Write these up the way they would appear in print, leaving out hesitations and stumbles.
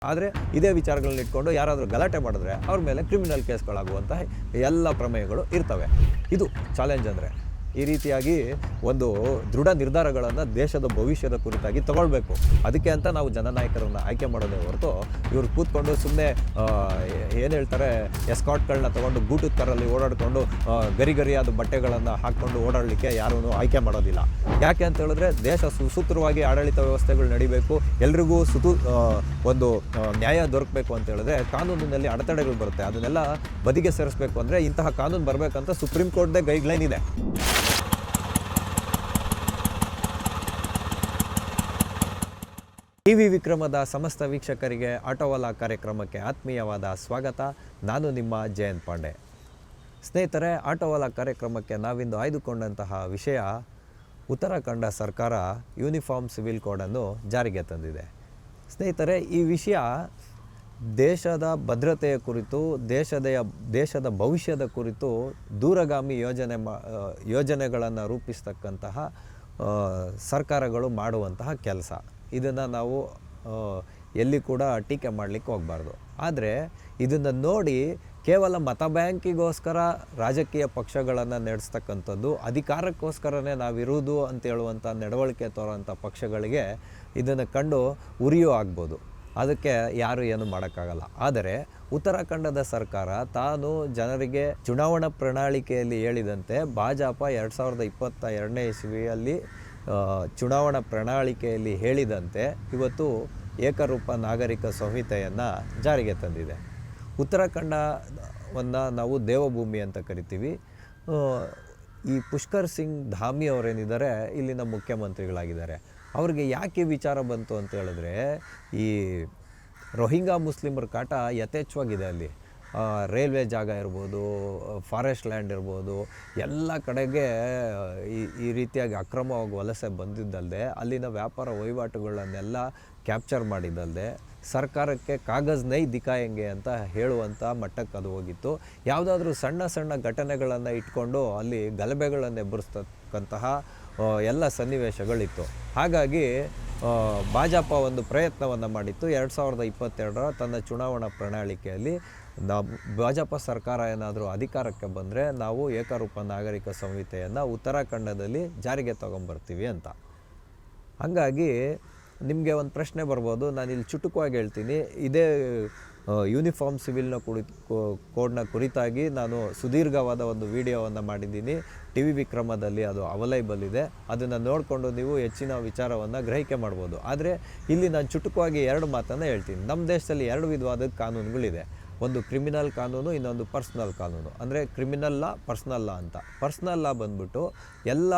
ಆದರೆ ಇದೇ ವಿಚಾರಗಳನ್ನ ಇಟ್ಕೊಂಡು ಯಾರಾದರೂ ಗಲಾಟೆ ಮಾಡಿದ್ರೆ ಅವ್ರ ಮೇಲೆ ಕ್ರಿಮಿನಲ್ ಕೇಸ್ಗಳಾಗುವಂತಹ ಎಲ್ಲ ಪ್ರಮೇಯಗಳು ಇರ್ತವೆ. ಇದು ಚಾಲೆಂಜ್ ಅಂದರೆ ಈ ರೀತಿಯಾಗಿ ಒಂದು ದೃಢ ನಿರ್ಧಾರಗಳನ್ನು ದೇಶದ ಭವಿಷ್ಯದ ಕುರಿತಾಗಿ ತಗೊಳ್ಬೇಕು. ಅದಕ್ಕೆ ಅಂತ ನಾವು ಜನನಾಯಕರನ್ನು ಆಯ್ಕೆ ಮಾಡೋದೇ ಹೊರತು ಇವ್ರು ಕೂತ್ಕೊಂಡು ಸುಮ್ಮನೆ ಏನು ಹೇಳ್ತಾರೆ ಎಸ್ಕಾಟ್ಗಳನ್ನ ತೊಗೊಂಡು ಗೂಟದ ಕಾರಲ್ಲಿ ಓಡಾಡಿಕೊಂಡು ಗರಿಗರಿಯಾದ ಬಟ್ಟೆಗಳನ್ನು ಹಾಕ್ಕೊಂಡು ಓಡಾಡಲಿಕ್ಕೆ ಯಾರೂ ಆಯ್ಕೆ ಮಾಡೋದಿಲ್ಲ. ಯಾಕೆ ಅಂತ ಹೇಳಿದ್ರೆ ದೇಶ ಸುಸೂತ್ರವಾಗಿ ಆಡಳಿತ ವ್ಯವಸ್ಥೆಗಳು ನಡಿಬೇಕು, ಎಲ್ರಿಗೂ ಒಂದು ನ್ಯಾಯ ದೊರಕಬೇಕು ಅಂತ ಹೇಳಿದ್ರೆ ಕಾನೂನಿನಲ್ಲಿ ಅಡೆತಡೆಗಳು ಬರುತ್ತೆ. ಅದನ್ನೆಲ್ಲ ಬದಿಗೆ ಸೇರಿಸಬೇಕು ಅಂದರೆ ಇಂತಹ ಕಾನೂನು ಬರಬೇಕಂತ ಸುಪ್ರೀಂ ಕೋರ್ಟ್ದೇ ಗೈಡ್ಲೈನ್ ಇದೆ. ಟಿವಿ ವಿಕ್ರಮದ ಸಮಸ್ತ ವೀಕ್ಷಕರಿಗೆ ಆಟೋವಾಲಾ ಕಾರ್ಯಕ್ರಮಕ್ಕೆ ಆತ್ಮೀಯವಾದ ಸ್ವಾಗತ. ನಾನು ನಿಮ್ಮ ಜಯಂತ್ ಪಾಂಡೆ. ಸ್ನೇಹಿತರೆ, ಆಟೋವಾಲಾ ಕಾರ್ಯಕ್ರಮಕ್ಕೆ ನಾವಿಂದು ಆಯ್ದುಕೊಂಡಂತಹ ವಿಷಯ ಉತ್ತರಾಖಂಡ ಸರ್ಕಾರ ಯೂನಿಫಾರ್ಮ್ ಸಿವಿಲ್ ಕೋಡನ್ನು ಜಾರಿಗೆ ತಂದಿದೆ. ಸ್ನೇಹಿತರೆ, ಈ ವಿಷಯ ದೇಶದ ಭದ್ರತೆಯ ಕುರಿತು, ದೇಶದ ಭವಿಷ್ಯದ ಕುರಿತು ದೂರಗಾಮಿ ಯೋಜನೆಗಳನ್ನು ರೂಪಿಸ್ತಕ್ಕಂತಹ ಸರ್ಕಾರಗಳು ಮಾಡುವಂತಹ ಕೆಲಸ. ಇದನ್ನು ನಾವು ಎಲ್ಲಿ ಕೂಡ ಟೀಕೆ ಮಾಡಲಿಕ್ಕೆ ಹೋಗಬಾರ್ದು. ಆದರೆ ಇದನ್ನು ನೋಡಿ ಕೇವಲ ಮತ ಬ್ಯಾಂಕಿಗೋಸ್ಕರ ರಾಜಕೀಯ ಪಕ್ಷಗಳನ್ನು ನಡೆಸ್ತಕ್ಕಂಥದ್ದು, ಅಧಿಕಾರಕ್ಕೋಸ್ಕರನೇ ನಾವಿರುವುದು ಅಂತ ಹೇಳುವಂಥ ನಡವಳಿಕೆ ತೋರೋಂಥ ಪಕ್ಷಗಳಿಗೆ ಇದನ್ನು ಕಂಡು ಉರಿಯೂ ಆಗ್ಬೋದು. ಅದಕ್ಕೆ ಯಾರು ಏನು ಮಾಡೋಕ್ಕಾಗಲ್ಲ. ಆದರೆ ಉತ್ತರಾಖಂಡದ ಸರ್ಕಾರ ತಾನು ಜನರಿಗೆ ಚುನಾವಣಾ ಪ್ರಣಾಳಿಕೆಯಲ್ಲಿ ಹೇಳಿದಂತೆ ಭಾಜಪ 2022ನೇ ಇಸ್ವಿಯಲ್ಲಿ ಚುನಾವಣಾ ಪ್ರಣಾಳಿಕೆಯಲ್ಲಿ ಹೇಳಿದಂತೆ ಇವತ್ತು ಏಕರೂಪ ನಾಗರಿಕ ಸಂಹಿತೆಯನ್ನು ಜಾರಿಗೆ ತಂದಿದೆ. ಉತ್ತರಾಖಂಡವನ್ನು ನಾವು ದೇವಭೂಮಿ ಅಂತ ಕರಿತೀವಿ. ಈ ಪುಷ್ಕರ್ ಸಿಂಗ್ ಧಾಮಿ ಅವರೇನಿದ್ದಾರೆ ಇಲ್ಲಿನ ಮುಖ್ಯಮಂತ್ರಿಗಳಾಗಿದ್ದಾರೆ. ಅವ್ರಿಗೆ ಯಾಕೆ ವಿಚಾರ ಬಂತು ಅಂತ ಹೇಳಿದ್ರೆ, ಈ ರೋಹಿಂಗ್ಯಾ ಮುಸ್ಲಿಮರ ಕಾಟ ಯಥೇಚ್ಛವಾಗಿದೆ ಅಲ್ಲಿ. ರೈಲ್ವೆ ಜಾಗ ಇರ್ಬೋದು, ಫಾರೆಸ್ಟ್ ಲ್ಯಾಂಡ್ ಇರ್ಬೋದು, ಎಲ್ಲ ಕಡೆಗೆ ಈ ರೀತಿಯಾಗಿ ಅಕ್ರಮವಾಗಿ ವಲಸೆ ಬಂದಿದ್ದಲ್ಲದೆ ಅಲ್ಲಿನ ವ್ಯಾಪಾರ ವಹಿವಾಟುಗಳನ್ನೆಲ್ಲ ಕ್ಯಾಪ್ಚರ್ ಮಾಡಿದ್ದಲ್ಲದೆ ಸರ್ಕಾರಕ್ಕೆ ಕಾಗಜ್ ನೈ ದಿಖಾಯಂಗೆ ಅಂತ ಹೇಳುವಂಥ ಮಟ್ಟಕ್ಕೆ ಅದು ಹೋಗಿತ್ತು. ಯಾವುದಾದ್ರೂ ಸಣ್ಣ ಸಣ್ಣ ಘಟನೆಗಳನ್ನು ಇಟ್ಕೊಂಡು ಅಲ್ಲಿ ಗಲಭೆಗಳನ್ನು ಎಬ್ಬರಿಸ್ತಕ್ಕಂತಹ ಎಲ್ಲ ಸನ್ನಿವೇಶಗಳಿತ್ತು. ಹಾಗಾಗಿ ಭಾಜಪ ಒಂದು ಪ್ರಯತ್ನವನ್ನು ಮಾಡಿತ್ತು. 2022ರ ತನ್ನ ಚುನಾವಣಾ ಪ್ರಣಾಳಿಕೆಯಲ್ಲಿ ಭಾಜಪ ಸರ್ಕಾರ ಏನಾದರೂ ಅಧಿಕಾರಕ್ಕೆ ಬಂದರೆ ನಾವು ಏಕರೂಪ ನಾಗರಿಕ ಸಂಹಿತೆಯನ್ನು ಉತ್ತರಾಖಂಡದಲ್ಲಿ ಜಾರಿಗೆ ತೊಗೊಂಬರ್ತೀವಿ ಅಂತ. ಹಾಗಾಗಿ ನಿಮಗೆ ಒಂದು ಪ್ರಶ್ನೆ ಬರ್ಬೋದು, ನಾನಿಲ್ಲಿ ಚುಟುಕವಾಗಿ ಹೇಳ್ತೀನಿ. ಇದೇ ಯೂನಿಫಾರ್ಮ್ ಸಿವಿಲ್ನ ಕೋಡ್ನ ಕುರಿತಾಗಿ ನಾನು ಸುದೀರ್ಘವಾದ ಒಂದು ವಿಡಿಯೋವನ್ನು ಮಾಡಿದ್ದೀನಿ. ಟಿವಿ ವಿಕ್ರಮದಲ್ಲಿ ಅದು ಅವೈಲೇಬಲ್ ಇದೆ. ಅದನ್ನು ನೋಡಿಕೊಂಡು ನೀವು ಹೆಚ್ಚಿನ ವಿಚಾರವನ್ನು ಗ್ರಹಿಕೆ ಮಾಡ್ಬೋದು. ಆದರೆ ಇಲ್ಲಿ ನಾನು ಚುಟುಕವಾಗಿ 2 ಮಾತನ್ನು ಹೇಳ್ತೀನಿ. ನಮ್ಮ ದೇಶದಲ್ಲಿ 2 ವಿಧವಾದ ಕಾನೂನುಗಳಿದೆ. ಒಂದು ಕ್ರಿಮಿನಲ್ ಕಾನೂನು, ಇನ್ನೊಂದು ಪರ್ಸ್ನಲ್ ಕಾನೂನು. ಅಂದರೆ ಕ್ರಿಮಿನಲ್ ಲಾ, ಪರ್ಸ್ನಲ್ ಲಾ ಅಂತ. ಪರ್ಸ್ನಲ್ ಲಾ ಬಂದ್ಬಿಟ್ಟು ಎಲ್ಲ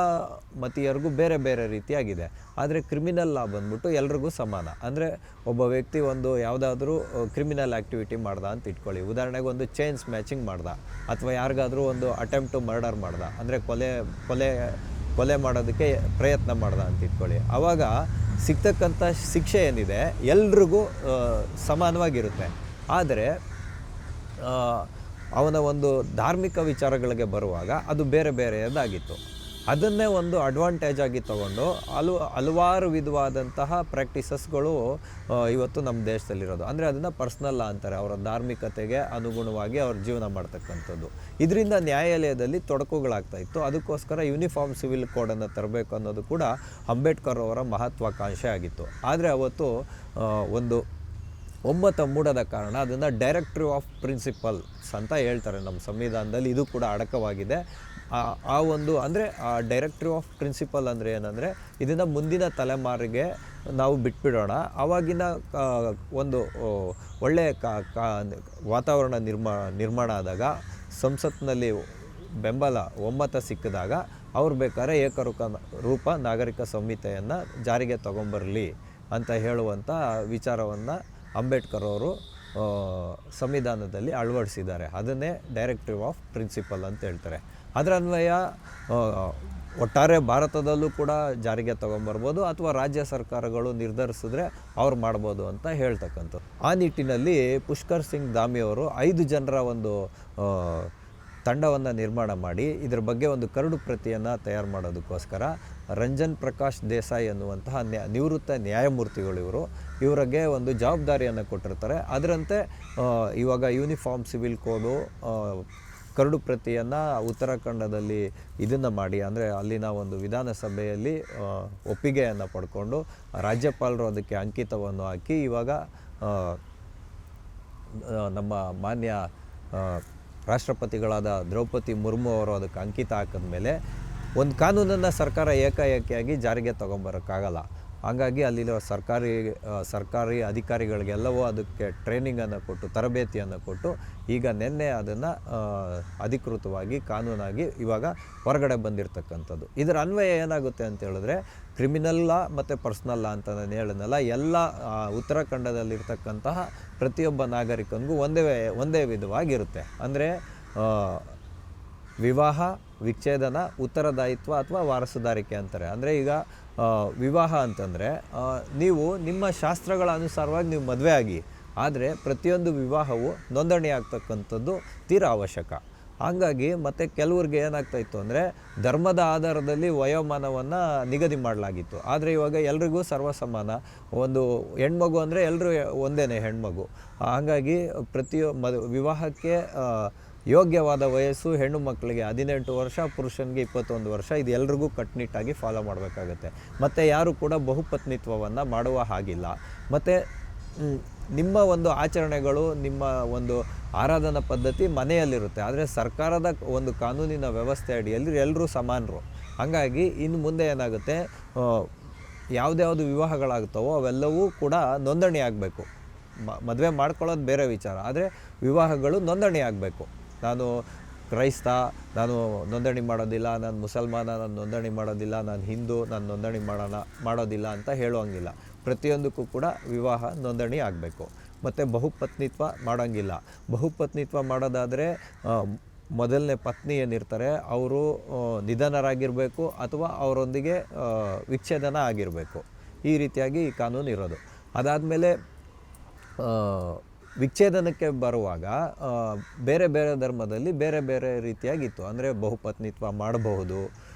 ಮತೀಯರಿಗೂ ಬೇರೆ ಬೇರೆ ರೀತಿಯಾಗಿದೆ. ಆದರೆ ಕ್ರಿಮಿನಲ್ ಲಾ ಬಂದ್ಬಿಟ್ಟು ಎಲ್ರಿಗೂ ಸಮಾನ. ಅಂದರೆ ಒಬ್ಬ ವ್ಯಕ್ತಿ ಒಂದು ಯಾವುದಾದ್ರೂ ಕ್ರಿಮಿನಲ್ ಆ್ಯಕ್ಟಿವಿಟಿ ಮಾಡ್ದ ಅಂತ ಇಟ್ಕೊಳ್ಳಿ. ಉದಾಹರಣೆಗೆ ಒಂದು ಚೈನ್ ಸ್ಮ್ಯಾಚಿಂಗ್ ಮಾಡ್ದ, ಅಥವಾ ಯಾರಿಗಾದ್ರೂ ಒಂದು ಅಟೆಂಪ್ಟ್ ಟು ಮರ್ಡರ್ ಮಾಡ್ದ, ಅಂದರೆ ಕೊಲೆ ಮಾಡೋದಕ್ಕೆ ಪ್ರಯತ್ನ ಮಾಡ್ದ ಅಂತ ಇಟ್ಕೊಳ್ಳಿ. ಆವಾಗ ಸಿಗ್ತಕ್ಕಂಥ ಶಿಕ್ಷೆ ಏನಿದೆ ಎಲ್ರಿಗೂ ಸಮಾನವಾಗಿರುತ್ತೆ. ಆದರೆ ಅವನ ಒಂದು ಧಾರ್ಮಿಕ ವಿಚಾರಗಳಿಗೆ ಬರುವಾಗ ಅದು ಬೇರೆ ಬೇರೆಯದಾಗಿತ್ತು. ಅದನ್ನೇ ಒಂದು ಅಡ್ವಾಂಟೇಜ್ ಆಗಿ ತಗೊಂಡು ಹಲವಾರು ವಿಧವಾದಂತಹ ಪ್ರಾಕ್ಟೀಸಸ್ಗಳು ಇವತ್ತು ನಮ್ಮ ದೇಶದಲ್ಲಿರೋದು. ಅಂದರೆ ಅದನ್ನು ಪರ್ಸ್ನಲ್ ಲಾ ಅಂತಾರೆ. ಅವರ ಧಾರ್ಮಿಕತೆಗೆ ಅನುಗುಣವಾಗಿ ಅವ್ರ ಜೀವನ ಮಾಡ್ತಕ್ಕಂಥದ್ದು. ಇದರಿಂದ ನ್ಯಾಯಾಲಯದಲ್ಲಿ ತೊಡಕುಗಳಾಗ್ತಾಯಿತ್ತು. ಅದಕ್ಕೋಸ್ಕರ ಯೂನಿಫಾರ್ಮ್ ಸಿವಿಲ್ ಕೋಡನ್ನು ತರಬೇಕು ಅನ್ನೋದು ಕೂಡ ಅಂಬೇಡ್ಕರ್ ಅವರ ಮಹತ್ವಾಕಾಂಕ್ಷೆ ಆಗಿತ್ತು. ಆದರೆ ಅವತ್ತು ಒಂದು ಒಮ್ಮತ ಮೂಡದ ಕಾರಣ ಅದನ್ನು ಡೈರೆಕ್ಟಿವ್ ಆಫ್ ಪ್ರಿನ್ಸಿಪಲ್ಸ್ ಅಂತ ಹೇಳ್ತಾರೆ ನಮ್ಮ ಸಂವಿಧಾನದಲ್ಲಿ. ಇದು ಕೂಡ ಅಡಕವಾಗಿದೆ. ಆ ಒಂದು ಅಂದರೆ ಆ ಡೈರೆಕ್ಟಿವ್ ಆಫ್ ಪ್ರಿನ್ಸಿಪಲ್ ಅಂದರೆ ಏನಂದರೆ, ಇದನ್ನು ಮುಂದಿನ ತಲೆಮಾರಿಗೆ ನಾವು ಬಿಟ್ಬಿಡೋಣ. ಆವಾಗಿನ ಒಂದು ಒಳ್ಳೆಯ ವಾತಾವರಣ ನಿರ್ಮಾಣ ಆದಾಗ, ಸಂಸತ್ನಲ್ಲಿ ಬೆಂಬಲ ಒಮ್ಮತ ಸಿಕ್ಕಿದಾಗ ಅವ್ರು ಬೇಕಾದ್ರೆ ಏಕರೂಪ ನಾಗರಿಕ ಸಂಹಿತೆಯನ್ನು ಜಾರಿಗೆ ತಗೊಂಬರಲಿ ಅಂತ ಹೇಳುವಂಥ ವಿಚಾರವನ್ನು ಅಂಬೇಡ್ಕರ್ ಅವರು ಸಂವಿಧಾನದಲ್ಲಿ ಅಳವಡಿಸಿದ್ದಾರೆ. ಅದನ್ನೇ ಡೈರೆಕ್ಟಿವ್ ಆಫ್ ಪ್ರಿನ್ಸಿಪಲ್ ಅಂತ ಹೇಳ್ತಾರೆ. ಅದರ ಅನ್ವಯ ಒಟ್ಟಾರೆ ಭಾರತದಲ್ಲೂ ಕೂಡ ಜಾರಿಗೆ ತೊಗೊಂಬರ್ಬೋದು, ಅಥವಾ ರಾಜ್ಯ ಸರ್ಕಾರಗಳು ನಿರ್ಧರಿಸಿದ್ರೆ ಅವ್ರು ಮಾಡ್ಬೋದು ಅಂತ ಹೇಳ್ತಕ್ಕಂಥದ್ದು. ಆ ನಿಟ್ಟಿನಲ್ಲಿ ಪುಷ್ಕರ್ ಸಿಂಗ್ ಧಾಮಿ ಅವರು 5 ಜನರ ಒಂದು ತಂಡವನ್ನು ನಿರ್ಮಾಣ ಮಾಡಿ ಇದರ ಬಗ್ಗೆ ಒಂದು ಕರಡು ಪ್ರತಿಯನ್ನು ತಯಾರು ಮಾಡೋದಕ್ಕೋಸ್ಕರ ರಂಜನ್ ಪ್ರಕಾಶ್ ದೇಸಾಯಿ ಅನ್ನುವಂತಹ ನಿವೃತ್ತ ನ್ಯಾಯಮೂರ್ತಿಗಳು ಇವರಿಗೆ ಒಂದು ಜವಾಬ್ದಾರಿಯನ್ನು ಕೊಟ್ಟಿರ್ತಾರೆ. ಅದರಂತೆ ಇವಾಗ ಯೂನಿಫಾರ್ಮ್ ಸಿವಿಲ್ ಕೋಡು ಕರಡು ಪ್ರತಿಯನ್ನು ಉತ್ತರಾಖಂಡದಲ್ಲಿ ಇದನ್ನು ಮಾಡಿ, ಅಂದರೆ ಅಲ್ಲಿನ ಒಂದು ವಿಧಾನಸಭೆಯಲ್ಲಿ ಒಪ್ಪಿಗೆಯನ್ನು ಪಡ್ಕೊಂಡು ರಾಜ್ಯಪಾಲರು ಅದಕ್ಕೆ ಅಂಕಿತವನ್ನು ಹಾಕಿ ಇವಾಗ ನಮ್ಮ ಮಾನ್ಯ ರಾಷ್ಟ್ರಪತಿಗಳಾದ ದ್ರೌಪದಿ ಮುರ್ಮು ಅವರು ಅದಕ್ಕೆ ಅಂಕಿತ ಹಾಕಿದ ಮೇಲೆ ಒಂದು ಕಾನೂನನ್ನು ಸರ್ಕಾರ ಏಕಾಏಕಿಯಾಗಿ ಜಾರಿಗೆ ತೊಗೊಂಬರೋಕ್ಕಾಗಲ್ಲ. ಹಾಗಾಗಿ ಅಲ್ಲಿರೋ ಸರ್ಕಾರಿ ಅಧಿಕಾರಿಗಳಿಗೆಲ್ಲವೂ ಅದಕ್ಕೆ ಟ್ರೈನಿಂಗನ್ನು ಕೊಟ್ಟು ತರಬೇತಿಯನ್ನು ಕೊಟ್ಟು ಈಗ ನಿನ್ನೆ ಅದನ್ನು ಅಧಿಕೃತವಾಗಿ ಕಾನೂನಾಗಿ ಇವಾಗ ಹೊರಗಡೆ ಬಂದಿರತಕ್ಕಂಥದ್ದು. ಇದರ ಅನ್ವಯ ಏನಾಗುತ್ತೆ ಅಂತ ಹೇಳಿದ್ರೆ ಕ್ರಿಮಿನಲ್ ಲಾ ಮತ್ತು ಪರ್ಸ್ನಲ್ ಲಾ ಅಂತ ನಾನು ಹೇಳಿದ್ನಲ್ಲ, ಎಲ್ಲ ಉತ್ತರಾಖಂಡದಲ್ಲಿರ್ತಕ್ಕಂತಹ ಪ್ರತಿಯೊಬ್ಬ ನಾಗರಿಕನಿಗೂ ಒಂದೇ ವಿಧವಾಗಿರುತ್ತೆ. ಅಂದರೆ ವಿವಾಹ, ವಿಚ್ಛೇದನ, ಉತ್ತರದಾಯಿತ್ವ ಅಥವಾ ವಾರಸುದಾರಿಕೆ ಅಂತಾರೆ. ಅಂದರೆ ಈಗ ವಿವಾಹ ಅಂತಂದರೆ ನೀವು ನಿಮ್ಮ ಶಾಸ್ತ್ರಗಳ ಅನುಸಾರವಾಗಿ ನೀವು ಮದುವೆ ಆಗಿ, ಆದರೆ ಪ್ರತಿಯೊಂದು ವಿವಾಹವು ನೋಂದಣಿ ಆಗ್ತಕ್ಕಂಥದ್ದು ತೀರಾ ಅವಶ್ಯಕ. ಹಾಗಾಗಿ ಮತ್ತು ಕೆಲವ್ರಿಗೆ ಏನಾಗ್ತಾಯಿತ್ತು ಅಂದರೆ ಧರ್ಮದ ಆಧಾರದಲ್ಲಿ ವಯೋಮಾನವನ್ನು ನಿಗದಿ ಮಾಡಲಾಗಿತ್ತು. ಆದರೆ ಇವಾಗ ಎಲ್ರಿಗೂ ಸರ್ವಸಮಾನ, ಒಂದು ಹೆಣ್ಮಗು ಅಂದರೆ ಎಲ್ಲರೂ ಒಂದೇ ಹೆಣ್ಮಗು. ಹಾಗಾಗಿ ವಿವಾಹಕ್ಕೆ ಯೋಗ್ಯವಾದ ವಯಸ್ಸು ಹೆಣ್ಣು ಮಕ್ಕಳಿಗೆ 18 ವರ್ಷ, ಪುರುಷನಿಗೆ 21 ವರ್ಷ. ಇದು ಎಲ್ರಿಗೂ ಕಟ್ಟುನಿಟ್ಟಾಗಿ ಫಾಲೋ ಮಾಡಬೇಕಾಗುತ್ತೆ. ಮತ್ತು ಯಾರು ಕೂಡ ಬಹುಪತ್ನಿತ್ವವನ್ನು ಮಾಡುವ ಹಾಗಿಲ್ಲ. ಮತ್ತು ನಿಮ್ಮ ಒಂದು ಆಚರಣೆಗಳು, ನಿಮ್ಮ ಒಂದು ಆರಾಧನಾ ಪದ್ಧತಿ ಮನೆಯಲ್ಲಿರುತ್ತೆ. ಆದರೆ ಸರ್ಕಾರದ ಒಂದು ಕಾನೂನಿನ ವ್ಯವಸ್ಥೆ ಅಡಿಯಲ್ಲಿ ಎಲ್ಲರೂ ಸಮಾನರು. ಹಾಗಾಗಿ ಇನ್ನು ಮುಂದೆ ಏನಾಗುತ್ತೆ, ಯಾವುದ್ಯಾವುದು ವಿವಾಹಗಳಾಗುತ್ತವೋ ಅವೆಲ್ಲವೂ ಕೂಡ ನೋಂದಣಿ ಆಗಬೇಕು. ಮದುವೆ ಮಾಡ್ಕೊಳ್ಳೋದು ಬೇರೆ ವಿಚಾರ, ಆದರೆ ವಿವಾಹಗಳು ನೋಂದಣಿ ಆಗಬೇಕು. ನಾನು ಕ್ರೈಸ್ತ, ನಾನು ನೋಂದಣಿ ಮಾಡೋದಿಲ್ಲ, ನಾನು ಮುಸಲ್ಮಾನ, ನಾನು ನೋಂದಣಿ ಮಾಡೋದಿಲ್ಲ, ನಾನು ಹಿಂದೂ, ನಾನು ನೋಂದಣಿ ಮಾಡೋದಿಲ್ಲ ಅಂತ ಹೇಳುವಂಗಿಲ್ಲ. ಪ್ರತಿಯೊಂದಕ್ಕೂ ಕೂಡ ವಿವಾಹ ನೋಂದಣಿ ಆಗಬೇಕು. ಮತ್ತು ಬಹುಪತ್ನಿತ್ವ ಮಾಡೋಂಗಿಲ್ಲ. ಬಹುಪತ್ನಿತ್ವ ಮಾಡೋದಾದರೆ ಮೊದಲನೇ ಪತ್ನಿ ಏನಿರ್ತಾರೆ ಅವರು ನಿಧನರಾಗಿರಬೇಕು ಅಥವಾ ಅವರೊಂದಿಗೆ ವಿಚ್ಛೇದನ ಆಗಿರಬೇಕು. ಈ ರೀತಿಯಾಗಿ ಈ ಕಾನೂನು ಇರೋದು. ಅದಾದಮೇಲೆ ವಿಚ್ಛೇದನಕ್ಕೆ ಬರುವಾಗ ಬೇರೆ ಬೇರೆ ಧರ್ಮದಲ್ಲಿ ಬೇರೆ ಬೇರೆ ರೀತಿಯಾಗಿತ್ತು. ಅಂದರೆ ಬಹುಪತ್ನಿತ್ವ ಮಾಡಬಹುದು.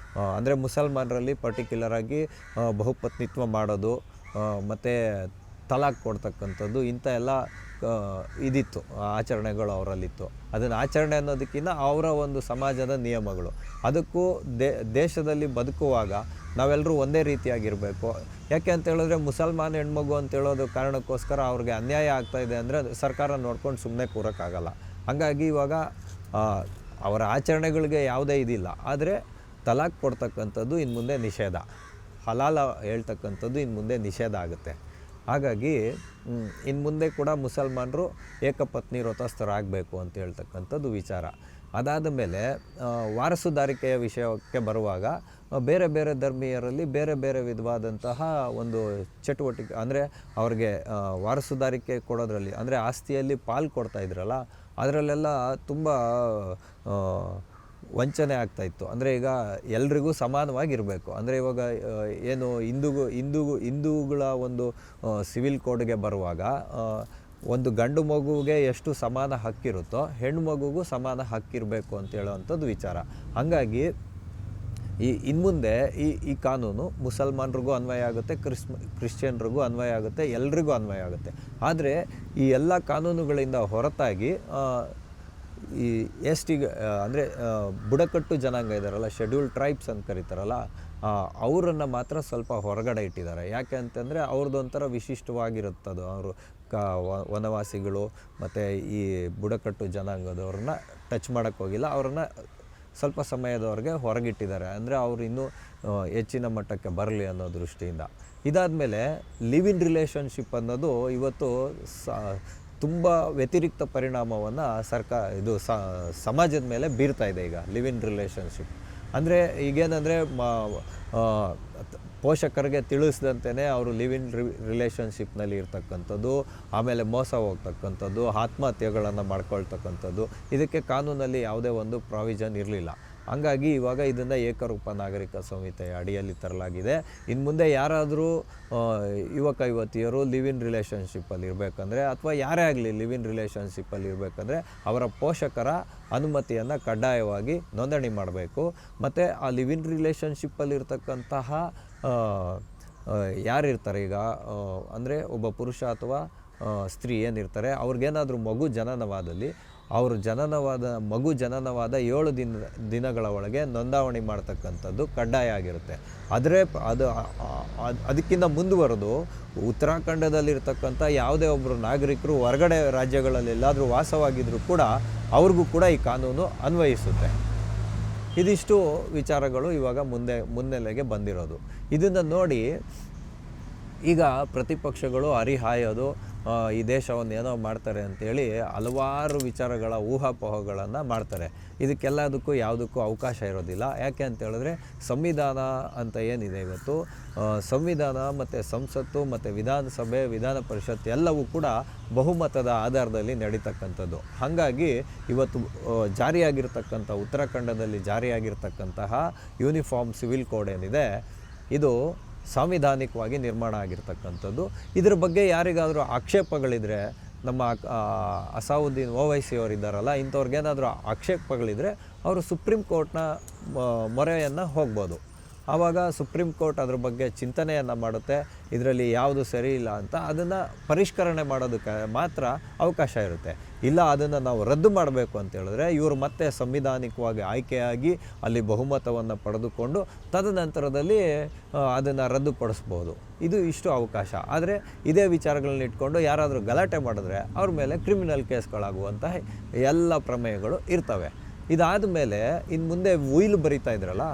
ಅಂದರೆ ಮುಸಲ್ಮಾನರಲ್ಲಿ ಪರ್ಟಿಕ್ಯುಲರಾಗಿ ಬಹುಪತ್ನಿತ್ವ ಮಾಡೋದು ಮತ್ತು ತಲಾಕ್ ಕೊಡ್ತಕ್ಕಂಥದ್ದು ಇಂಥ ಎಲ್ಲ ಇದಿತ್ತು, ಆಚರಣೆಗಳು ಅವರಲ್ಲಿತ್ತು. ಅದನ್ನು ಆಚರಣೆ ಅನ್ನೋದಕ್ಕಿಂತ ಅವರ ಒಂದು ಸಮಾಜದ ನಿಯಮಗಳು. ಅದಕ್ಕೂ ದೇಶದಲ್ಲಿ ಬದುಕುವಾಗ ನಾವೆಲ್ಲರೂ ಒಂದೇ ರೀತಿಯಾಗಿರಬೇಕು. ಯಾಕೆ ಅಂತ ಹೇಳಿದ್ರೆ ಮುಸಲ್ಮಾನ್ ಹೆಣ್ಮಗು ಅಂತ ಹೇಳೋದು ಕಾರಣಕ್ಕೋಸ್ಕರ ಅವ್ರಿಗೆ ಅನ್ಯಾಯ ಆಗ್ತಾಯಿದೆ ಅಂದರೆ ಸರ್ಕಾರ ನೋಡ್ಕೊಂಡು ಸುಮ್ಮನೆ ಕೂರೋಕ್ಕಾಗಲ್ಲ. ಹಾಗಾಗಿ ಇವಾಗ ಅವರ ಆಚರಣೆಗಳಿಗೆ ಯಾವುದೇ ಇದಿಲ್ಲ. ಆದರೆ ತಲಾಕ್ ಕೊಡ್ತಕ್ಕಂಥದ್ದು ಇನ್ನು ಮುಂದೆ ನಿಷೇಧ, ಹಲಾಲ ಹೇಳ್ತಕ್ಕಂಥದ್ದು ಇನ್ನು ಮುಂದೆ ನಿಷೇಧ ಆಗುತ್ತೆ. ಹಾಗಾಗಿ ಇನ್ನು ಮುಂದೆ ಕೂಡ ಮುಸಲ್ಮಾನರು ಏಕಪತ್ನಿ ವ್ರತಸ್ಥರಾಗಬೇಕು ಅಂತ ಹೇಳ್ತಕ್ಕಂಥದ್ದು ವಿಚಾರ. ಅದಾದ ಮೇಲೆ ವಾರಸುದಾರಿಕೆಯ ವಿಷಯಕ್ಕೆ ಬರುವಾಗ ಬೇರೆ ಬೇರೆ ಧರ್ಮೀಯರಲ್ಲಿ ಬೇರೆ ಬೇರೆ ವಿಧವಾದಂತಹ ಒಂದು ಚಟುವಟಿಕೆ, ಅಂದರೆ ಅವ್ರಿಗೆ ವಾರಸುದಾರಿಕೆ ಕೊಡೋದ್ರಲ್ಲಿ, ಅಂದರೆ ಆಸ್ತಿಯಲ್ಲಿ ಪಾಲು ಕೊಡ್ತಾಯಿದ್ರಲ್ಲ, ಅದರಲ್ಲೆಲ್ಲ ತುಂಬ ವಂಚನೆ ಆಗ್ತಾಯಿತ್ತು. ಅಂದರೆ ಈಗ ಎಲ್ರಿಗೂ ಸಮಾನವಾಗಿರಬೇಕು. ಅಂದರೆ ಇವಾಗ ಏನು ಹಿಂದೂಗಳ ಒಂದು ಸಿವಿಲ್ ಕೋಡ್ಗೆ ಬರುವಾಗ ಒಂದು ಗಂಡು ಮಗುವಿಗೆ ಎಷ್ಟು ಸಮಾನ ಹಕ್ಕಿರುತ್ತೋ ಹೆಣ್ಣು ಮಗುಗೂ ಸಮಾನ ಹಕ್ಕಿರಬೇಕು ಅಂತ ಹೇಳುವಂಥದ್ದು ವಿಚಾರ. ಹಾಗಾಗಿ ಇನ್ನು ಮುಂದೆ ಈ ಕಾನೂನು ಮುಸಲ್ಮಾನರಿಗೂ ಅನ್ವಯ ಆಗುತ್ತೆ, ಕ್ರಿಶ್ಚಿಯನ್ರಿಗೂ ಅನ್ವಯ ಆಗುತ್ತೆ, ಎಲ್ರಿಗೂ ಅನ್ವಯ ಆಗುತ್ತೆ. ಆದರೆ ಈ ಎಲ್ಲ ಕಾನೂನುಗಳಿಂದ ಹೊರತಾಗಿ ಈ ಅಂದರೆ ಬುಡಕಟ್ಟು ಜನಾಂಗ ಇದ್ದಾರಲ್ಲ, ಶೆಡ್ಯೂಲ್ಡ್ ಟ್ರೈಬ್ಸ್ ಅಂತ ಕರೀತಾರಲ್ಲ, ಅವರನ್ನು ಮಾತ್ರ ಸ್ವಲ್ಪ ಹೊರಗಡೆ ಇಟ್ಟಿದ್ದಾರೆ. ಯಾಕೆ ಅಂತಂದರೆ ಅವ್ರದ್ದೊಂಥರ ವಿಶಿಷ್ಟವಾಗಿರುತ್ತದು. ಅವರು ವನವಾಸಿಗಳು ಮತ್ತು ಈ ಬುಡಕಟ್ಟು ಜನಾಂಗದವ್ರನ್ನ ಟಚ್ ಮಾಡೋಕ್ಕೆ ಹೋಗಿಲ್ಲ. ಅವ್ರನ್ನ ಸ್ವಲ್ಪ ಸಮಯದವರೆಗೆ ಹೊರಗಿಟ್ಟಿದ್ದಾರೆ. ಅಂದರೆ ಅವರು ಇನ್ನೂ ಹೆಚ್ಚಿನ ಮಟ್ಟಕ್ಕೆ ಬರಲಿ ಅನ್ನೋ ದೃಷ್ಟಿಯಿಂದ. ಇದಾದಮೇಲೆ ಲಿವ್ ಇನ್ ರಿಲೇಷನ್ಶಿಪ್ ಅನ್ನೋದು ಇವತ್ತು ತುಂಬ ವ್ಯತಿರಿಕ್ತ ಪರಿಣಾಮವನ್ನು ಸಮಾಜದ ಮೇಲೆ ಬೀರ್ತಾ ಇದೆ. ಈಗ ಲಿವ್ ಇನ್ ರಿಲೇಷನ್ಶಿಪ್ ಅಂದರೆ ಈಗೇನೆಂದರೆ ಪೋಷಕರಿಗೆ ತಿಳಿಸ್ದಂತೆಯೇ ಅವರು ಲಿವ್ ಇನ್ ರಿಲೇಷನ್ಶಿಪ್ನಲ್ಲಿ ಇರ್ತಕ್ಕಂಥದ್ದು, ಆಮೇಲೆ ಮೋಸ ಹೋಗ್ತಕ್ಕಂಥದ್ದು, ಆತ್ಮಹತ್ಯೆಗಳನ್ನು ಮಾಡ್ಕೊಳ್ತಕ್ಕಂಥದ್ದು, ಇದಕ್ಕೆ ಕಾನೂನಲ್ಲಿ ಯಾವುದೇ ಒಂದು ಪ್ರಾವಿಷನ್ ಇರಲಿಲ್ಲ. ಹಂಗಾಗಿ ಇವಾಗ ಇದನ್ನು ಏಕರೂಪ ನಾಗರಿಕ ಸಂಹಿತೆಯ ಅಡಿಯಲ್ಲಿ ತರಲಾಗಿದೆ. ಇನ್ನು ಮುಂದೆ ಯಾರಾದರೂ ಯುವಕ ಯುವತಿಯರು ಲಿವ್ ಇನ್ ರಿಲೇಷನ್ಶಿಪ್ಪಲ್ಲಿ ಇರಬೇಕಂದ್ರೆ ಅಥವಾ ಯಾರೇ ಆಗಲಿ ಲಿವ್ ಇನ್ ರಿಲೇಷನ್ಶಿಪ್ಪಲ್ಲಿ ಇರಬೇಕಂದ್ರೆ ಅವರ ಪೋಷಕರ ಅನುಮತಿಯನ್ನು ಕಡ್ಡಾಯವಾಗಿ ನೋಂದಣಿ ಮಾಡಬೇಕು. ಮತ್ತು ಆ ಲಿವ್ ಇನ್ ರಿಲೇಷನ್ಶಿಪ್ಪಲ್ಲಿರ್ತಕ್ಕಂತಹ ಯಾರಿರ್ತಾರೆ ಈಗ ಅಂದರೆ ಒಬ್ಬ ಪುರುಷ ಅಥವಾ ಸ್ತ್ರೀ ಏನಿರ್ತಾರೆ ಅವ್ರಿಗೇನಾದರೂ ಮಗು ಜನನವಾದಲ್ಲಿ ಅವರು ಮಗು ಜನನವಾದ 7 ದಿನಗಳ ಒಳಗೆ ನೋಂದಾವಣಿ ಮಾಡ್ತಕ್ಕಂಥದ್ದು ಕಡ್ಡಾಯ ಆಗಿರುತ್ತೆ. ಅದಕ್ಕಿಂತ ಮುಂದುವರೆದು ಉತ್ತರಾಖಂಡದಲ್ಲಿರ್ತಕ್ಕಂಥ ಯಾವುದೇ ಒಬ್ಬರು ನಾಗರಿಕರು ಹೊರಗಡೆ ರಾಜ್ಯಗಳಲ್ಲಿ ಎಲ್ಲಾದರೂ ವಾಸವಾಗಿದ್ದರೂ ಕೂಡ ಅವ್ರಿಗೂ ಕೂಡ ಈ ಕಾನೂನು ಅನ್ವಯಿಸುತ್ತೆ. ಇದಿಷ್ಟು ವಿಚಾರಗಳು ಇವಾಗ ಮುನ್ನೆಲೆಗೆ ಬಂದಿರೋದು. ಇದನ್ನು ನೋಡಿ ಈಗ ಪ್ರತಿಪಕ್ಷಗಳು ಹರಿಹಾಯೋದು ಈ ದೇಶವನ್ನು ಏನೋ ಮಾಡ್ತಾರೆ ಅಂಥೇಳಿ ಹಲವಾರು ವಿಚಾರಗಳ ಊಹಾಪೋಹಗಳನ್ನು ಮಾಡ್ತಾರೆ. ಇದಕ್ಕೆಲ್ಲದಕ್ಕೂ ಯಾವುದಕ್ಕೂ ಅವಕಾಶ ಇರೋದಿಲ್ಲ. ಯಾಕೆ ಅಂತೇಳಿದ್ರೆ ಸಂವಿಧಾನ ಅಂತ ಏನಿದೆ ಇವತ್ತು, ಸಂವಿಧಾನ ಮತ್ತು ಸಂಸತ್ತು ಮತ್ತು ವಿಧಾನಸಭೆ ವಿಧಾನ ಪರಿಷತ್ ಎಲ್ಲವೂ ಕೂಡ ಬಹುಮತದ ಆಧಾರದಲ್ಲಿ ನಡೀತಕ್ಕಂಥದ್ದು. ಹಾಗಾಗಿ ಇವತ್ತು ಜಾರಿಯಾಗಿರ್ತಕ್ಕಂಥ ಉತ್ತರಾಖಂಡದಲ್ಲಿ ಜಾರಿಯಾಗಿರ್ತಕ್ಕಂತಹ ಯೂನಿಫಾರ್ಮ್ ಸಿವಿಲ್ ಕೋಡ್ ಏನಿದೆ ಇದು ಸಾಂವಿಧಾನಿಕವಾಗಿ ನಿರ್ಮಾಣ ಆಗಿರ್ತಕ್ಕಂಥದ್ದು. ಇದರ ಬಗ್ಗೆ ಯಾರಿಗಾದರೂ ಆಕ್ಷೇಪಗಳಿದ್ರೆ ನಮ್ಮ ಅಸಾವುದ್ದೀನ್ ಓವೈಸಿ ಅವರಿದ್ದಾರಲ್ಲ, ಇಂಥವ್ರಿಗೇನಾದರೂ ಆಕ್ಷೇಪಗಳಿದ್ರೆ ಅವರು ಸುಪ್ರೀಂ ಕೋರ್ಟ್ನ ಮೊರೆಯನ್ನು ಹೋಗ್ಬೋದು. ಆವಾಗ ಸುಪ್ರೀಂ ಕೋರ್ಟ್ ಅದ್ರ ಬಗ್ಗೆ ಚಿಂತನೆಯನ್ನು ಮಾಡುತ್ತೆ. ಇದರಲ್ಲಿ ಯಾವುದು ಸರಿ ಇಲ್ಲ ಅಂತ ಅದನ್ನು ಪರಿಷ್ಕರಣೆ ಮಾಡೋದಕ್ಕೆ ಮಾತ್ರ ಅವಕಾಶ ಇರುತ್ತೆ. ಇಲ್ಲ ಅದನ್ನು ನಾವು ರದ್ದು ಮಾಡಬೇಕು ಅಂತ ಹೇಳಿದ್ರೆ ಇವರು ಮತ್ತೆ ಸಂವಿಧಾನಿಕವಾಗಿ ಆಯ್ಕೆಯಾಗಿ ಅಲ್ಲಿ ಬಹುಮತವನ್ನು ಪಡೆದುಕೊಂಡು ತದನಂತರದಲ್ಲಿ ಅದನ್ನು ರದ್ದುಪಡಿಸ್ಬೋದು. ಇಷ್ಟು ಅವಕಾಶ. ಆದರೆ ಇದೇ ವಿಚಾರಗಳನ್ನ ಇಟ್ಕೊಂಡು ಯಾರಾದರೂ ಗಲಾಟೆ ಮಾಡಿದ್ರೆ ಅವ್ರ ಮೇಲೆ ಕ್ರಿಮಿನಲ್ ಕೇಸ್ಗಳಾಗುವಂತಹ ಎಲ್ಲ ಪ್ರಮೇಯಗಳು ಇರ್ತವೆ. ಇದಾದ ಮೇಲೆ ಇನ್ನು ಮುಂದೆ ವಿಲ್ ಬರಿತಾ ಇದ್ರಲ್ಲ,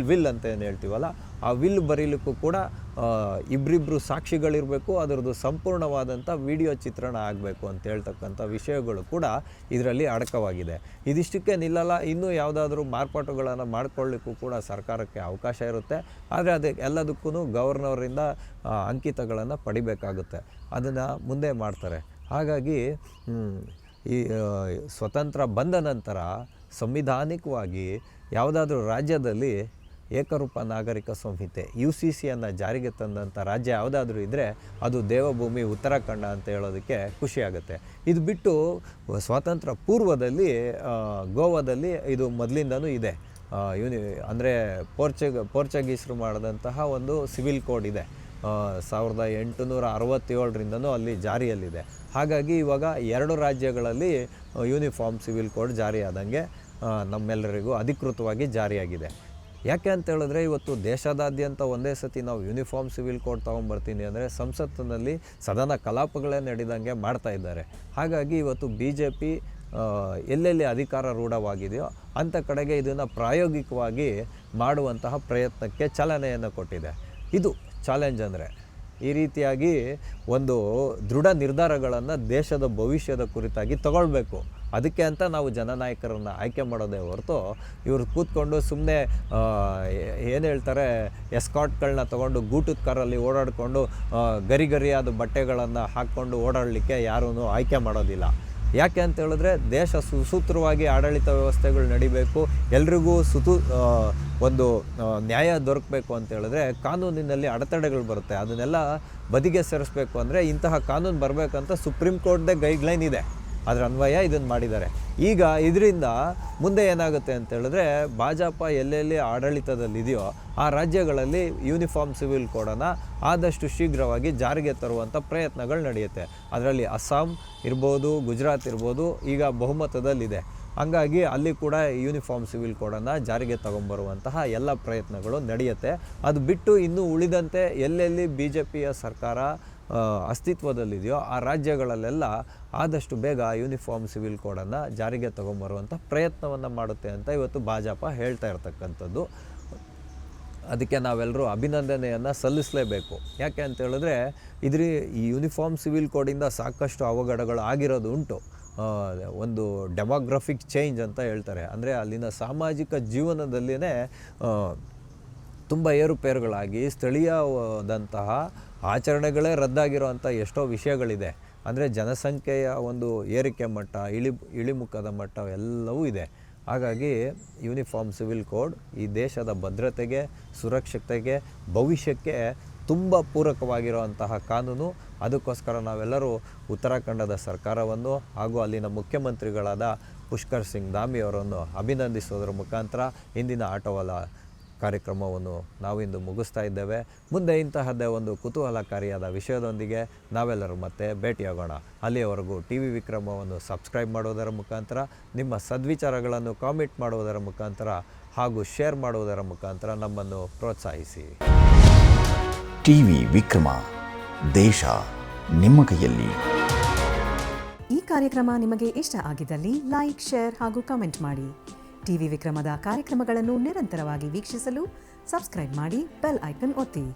ವಿಲ್ ಅಂತ ಏನು ಹೇಳ್ತೀವಲ್ಲ, ಆ ವಿಲ್ ಬರೀಲಿಕ್ಕೂ ಕೂಡ ಇಬ್ಬರಿಬ್ಬರು ಸಾಕ್ಷಿಗಳಿರಬೇಕು. ಅದರದ್ದು ಸಂಪೂರ್ಣವಾದಂಥ ವಿಡಿಯೋ ಚಿತ್ರಣ ಆಗಬೇಕು ಅಂತ ಹೇಳ್ತಕ್ಕಂಥ ವಿಷಯಗಳು ಕೂಡ ಇದರಲ್ಲಿ ಅಡಕವಾಗಿದೆ. ಇದಿಷ್ಟಕ್ಕೆ ನಿಲ್ಲಲ್ಲ, ಇನ್ನೂ ಯಾವುದಾದ್ರೂ ಮಾರ್ಪಾಟುಗಳನ್ನು ಮಾಡಿಕೊಳ್ಳಿಕ್ಕೂ ಕೂಡ ಸರ್ಕಾರಕ್ಕೆ ಅವಕಾಶ ಇರುತ್ತೆ. ಆದರೆ ಎಲ್ಲದಕ್ಕೂ ಗವರ್ನರಿಂದ ಅಂಕಿತಗಳನ್ನು ಪಡಿಬೇಕಾಗುತ್ತೆ. ಅದನ್ನು ಮುಂದೆ ಮಾಡ್ತಾರೆ. ಹಾಗಾಗಿ ಈ ಸ್ವತಂತ್ರ ಬಂದ ನಂತರ ಸಂವಿಧಾನಿಕವಾಗಿ ಯಾವುದಾದ್ರೂ ರಾಜ್ಯದಲ್ಲಿ ಏಕರೂಪ ನಾಗರಿಕ ಸಂಹಿತೆ UCCಯನ್ನು ಜಾರಿಗೆ ತಂದಂಥ ರಾಜ್ಯ ಯಾವುದಾದ್ರೂ ಇದ್ದರೆ ಅದು ದೇವಭೂಮಿ ಉತ್ತರಾಖಂಡ ಅಂತ ಹೇಳೋದಕ್ಕೆ ಖುಷಿಯಾಗುತ್ತೆ. ಇದು ಬಿಟ್ಟು ಸ್ವಾತಂತ್ರ್ಯ ಪೂರ್ವದಲ್ಲಿ ಗೋವಾದಲ್ಲಿ ಇದು ಮೊದಲಿಂದನೂ ಇದೆ. ಅಂದರೆ ಪೋರ್ಚುಗೀಸರು ಮಾಡಿದಂತಹ ಒಂದು ಸಿವಿಲ್ ಕೋಡ್ ಇದೆ. 1867ರಿಂದನೂ ಅಲ್ಲಿ ಜಾರಿಯಲ್ಲಿದೆ. ಹಾಗಾಗಿ ಇವಾಗ 2 ರಾಜ್ಯಗಳಲ್ಲಿ ಯೂನಿಫಾರ್ಮ್ ಸಿವಿಲ್ ಕೋಡ್ ಜಾರಿಯಾದಂಗೆ ನಮ್ಮೆಲ್ಲರಿಗೂ ಅಧಿಕೃತವಾಗಿ ಜಾರಿಯಾಗಿದೆ. ಯಾಕೆ ಅಂತ ಹೇಳಿದ್ರೆ ಇವತ್ತು ದೇಶದಾದ್ಯಂತ ಒಂದೇ ಸತಿ ನಾವು ಯೂನಿಫಾರ್ಮ್ ಸಿವಿಲ್ ಕೋಡ್ ತೊಗೊಂಬರ್ತೀನಿ ಅಂದರೆ ಸಂಸತ್ತಿನಲ್ಲಿ ಸದನ ಕಲಾಪಗಳೇ ನಡೆದಂಗೆ ಮಾಡ್ತಾ ಇದ್ದಾರೆ. ಹಾಗಾಗಿ ಇವತ್ತು BJP ಎಲ್ಲೆಲ್ಲಿ ಅಧಿಕಾರ ರೂಢವಾಗಿದೆಯೋ ಅಂಥ ಕಡೆಗೆ ಇದನ್ನು ಪ್ರಾಯೋಗಿಕವಾಗಿ ಮಾಡುವಂತಹ ಪ್ರಯತ್ನಕ್ಕೆ ಚಾಲನೆಯನ್ನು ಕೊಟ್ಟಿದೆ. ಇದು ಚಾಲೆಂಜ್. ಅಂದರೆ ಈ ರೀತಿಯಾಗಿ ಒಂದು ದೃಢ ನಿರ್ಧಾರಗಳನ್ನು ದೇಶದ ಭವಿಷ್ಯದ ಕುರಿತಾಗಿ ತಗೊಳ್ಬೇಕು. ಅದಕ್ಕೆ ಅಂತ ನಾವು ಜನನಾಯಕರನ್ನು ಆಯ್ಕೆ ಮಾಡೋದೇ ಹೊರತು ಇವರು ಕೂತ್ಕೊಂಡು ಸುಮ್ಮನೆ ಏನು ಹೇಳ್ತಾರೆ ಎಸ್ಕಾಟ್ಗಳನ್ನ ತೊಗೊಂಡು ಗೂಟದ ಕಾರಲ್ಲಿ ಓಡಾಡಿಕೊಂಡು ಗರಿಗರಿಯಾದ ಬಟ್ಟೆಗಳನ್ನು ಹಾಕ್ಕೊಂಡು ಓಡಾಡಲಿಕ್ಕೆ ಯಾರೂ ಆಯ್ಕೆ ಮಾಡೋದಿಲ್ಲ. ಯಾಕೆ ಅಂತ ಹೇಳಿದ್ರೆ ದೇಶ ಸುಸೂತ್ರವಾಗಿ ಆಡಳಿತ ವ್ಯವಸ್ಥೆಗಳು ನಡಿಬೇಕು, ಎಲ್ರಿಗೂ ಒಂದು ನ್ಯಾಯ ದೊರಕಬೇಕು ಅಂತ ಹೇಳಿದ್ರೆ ಕಾನೂನಿನಲ್ಲಿ ಅಡೆತಡೆಗಳು ಬರುತ್ತೆ. ಅದನ್ನೆಲ್ಲ ಬದಿಗೆ ಸರಿಸಬೇಕು ಅಂದರೆ ಇಂತಹ ಕಾನೂನು ಬರಬೇಕಂತ ಸುಪ್ರೀಂ ಕೋರ್ಟ್ದೇ ಗೈಡ್ಲೈನ್ ಇದೆ. ಅದರ ಅನ್ವಯ ಇದನ್ನು ಮಾಡಿದ್ದಾರೆ. ಈಗ ಇದರಿಂದ ಮುಂದೆ ಏನಾಗುತ್ತೆ ಅಂತ ಹೇಳಿದ್ರೆ ಭಾಜಪ ಎಲ್ಲೆಲ್ಲಿ ಆಡಳಿತದಲ್ಲಿದೆಯೋ ಆ ರಾಜ್ಯಗಳಲ್ಲಿ ಯೂನಿಫಾರ್ಮ್ ಸಿವಿಲ್ ಕೋಡನ್ನು ಆದಷ್ಟು ಶೀಘ್ರವಾಗಿ ಜಾರಿಗೆ ತರುವಂಥ ಪ್ರಯತ್ನಗಳು ನಡೆಯುತ್ತೆ. ಅದರಲ್ಲಿ ಅಸ್ಸಾಂ ಇರ್ಬೋದು, ಗುಜರಾತ್ ಇರ್ಬೋದು, ಈಗ ಬಹುಮತದಲ್ಲಿದೆ. ಹಂಗಾಗಿ ಅಲ್ಲಿ ಕೂಡ ಯೂನಿಫಾರ್ಮ್ ಸಿವಿಲ್ ಕೋಡನ್ನು ಜಾರಿಗೆ ತಗೊಂಬರುವಂತಹ ಎಲ್ಲ ಪ್ರಯತ್ನಗಳು ನಡೆಯುತ್ತೆ. ಅದು ಬಿಟ್ಟು ಇನ್ನೂ ಉಳಿದಂತೆ ಎಲ್ಲೆಲ್ಲಿ BJPಯ ಸರ್ಕಾರ ಅಸ್ತಿತ್ವದಲ್ಲಿದೆಯೋ ಆ ರಾಜ್ಯಗಳಲ್ಲೆಲ್ಲ ಆದಷ್ಟು ಬೇಗ ಯೂನಿಫಾರ್ಮ್ ಸಿವಿಲ್ ಕೋಡನ್ನು ಜಾರಿಗೆ ತಗೊಂಬರುವಂಥ ಪ್ರಯತ್ನವನ್ನು ಮಾಡುತ್ತೆ ಅಂತ ಇವತ್ತು ಭಾಜಪ ಹೇಳ್ತಾ ಇರ್ತಕ್ಕಂಥದ್ದು. ಅದಕ್ಕೆ ನಾವೆಲ್ಲರೂ ಅಭಿನಂದನೆಯನ್ನು ಸಲ್ಲಿಸಲೇಬೇಕು. ಯಾಕೆ ಅಂತ ಹೇಳಿದ್ರೆ ಈ ಯೂನಿಫಾರ್ಮ್ ಸಿವಿಲ್ ಕೋಡಿಂದ ಸಾಕಷ್ಟು ಅವಘಡಗಳು ಆಗಿರೋದು ಉಂಟು. ಒಂದು ಡೆಮೋಗ್ರಫಿಕ್ ಚೇಂಜ್ ಅಂತ ಹೇಳ್ತಾರೆ. ಅಂದರೆ ಅಲ್ಲಿನ ಸಾಮಾಜಿಕ ಜೀವನದಲ್ಲಿಯೇ ತುಂಬ ಏರುಪೇರುಗಳಾಗಿ ಸ್ಥಳೀಯವಾದಂತಹ ಆಚರಣೆಗಳೇ ರದ್ದಾಗಿರೋವಂಥ ಎಷ್ಟೋ ವಿಷಯಗಳಿದೆ. ಅಂದರೆ ಜನಸಂಖ್ಯೆಯ ಒಂದು ಏರಿಕೆ ಮಟ್ಟ, ಇಳಿಮುಖದ ಮಟ್ಟ ಎಲ್ಲವೂ ಇದೆ. ಹಾಗಾಗಿ ಯೂನಿಫಾರ್ಮ್ ಸಿವಿಲ್ ಕೋಡ್ ಈ ದೇಶದ ಭದ್ರತೆಗೆ, ಸುರಕ್ಷತೆಗೆ, ಭವಿಷ್ಯಕ್ಕೆ ತುಂಬ ಪೂರಕವಾಗಿರುವಂತಹ ಕಾನೂನು. ಅದಕ್ಕೋಸ್ಕರ ನಾವೆಲ್ಲರೂ ಉತ್ತರಾಖಂಡದ ಸರ್ಕಾರವನ್ನು ಹಾಗೂ ಅಲ್ಲಿನ ಮುಖ್ಯಮಂತ್ರಿಗಳಾದ ಪುಷ್ಕರ್ ಸಿಂಗ್ ಧಾಮಿ ಅವರನ್ನು ಅಭಿನಂದಿಸೋದ್ರ ಮುಖಾಂತರ ಇಂದಿನ ಆಟೋವಾಲ ಕಾರ್ಯಕ್ರಮವನ್ನು ನಾವಿಂದು ಮುಗಿಸ್ತಾ ಇದ್ದೇವೆ. ಮುಂದೆ ಇಂತಹದ್ದೇ ಒಂದು ಕುತೂಹಲಕಾರಿಯಾದ ವಿಷಯದೊಂದಿಗೆ ನಾವೆಲ್ಲರೂ ಮತ್ತೆ ಭೇಟಿಯಾಗೋಣ. ಅಲ್ಲಿಯವರೆಗೂ ಟಿ ವಿ ವಿಕ್ರಮವನ್ನು ಸಬ್ಸ್ಕ್ರೈಬ್ ಮಾಡೋದರ ಮುಖಾಂತರ, ನಿಮ್ಮ ಸದ್ವಿಚಾರಗಳನ್ನು ಕಾಮೆಂಟ್ ಮಾಡುವುದರ ಮುಖಾಂತರ ಹಾಗೂ ಶೇರ್ ಮಾಡುವುದರ ಮುಖಾಂತರ ನಮ್ಮನ್ನು ಪ್ರೋತ್ಸಾಹಿಸಿ. ಟಿವಿ ವಿಕ್ರಮ, ದೇಶ ನಿಮ್ಮ ಕೈಯಲ್ಲಿ. ಈ ಕಾರ್ಯಕ್ರಮ ನಿಮಗೆ ಇಷ್ಟ ಆಗಿದ್ದಲ್ಲಿ ಲೈಕ್, ಶೇರ್ ಹಾಗೂ ಕಮೆಂಟ್ ಮಾಡಿ. ಟಿವಿ ವಿಕ್ರಮದ ಕಾರ್ಯಕ್ರಮಗಳನ್ನು ನಿರಂತರವಾಗಿ ವೀಕ್ಷಿಸಲು ಸಬ್ಸ್ಕ್ರೈಬ್ ಮಾಡಿ, ಬೆಲ್ ಐಕನ್ ಒತ್ತಿ.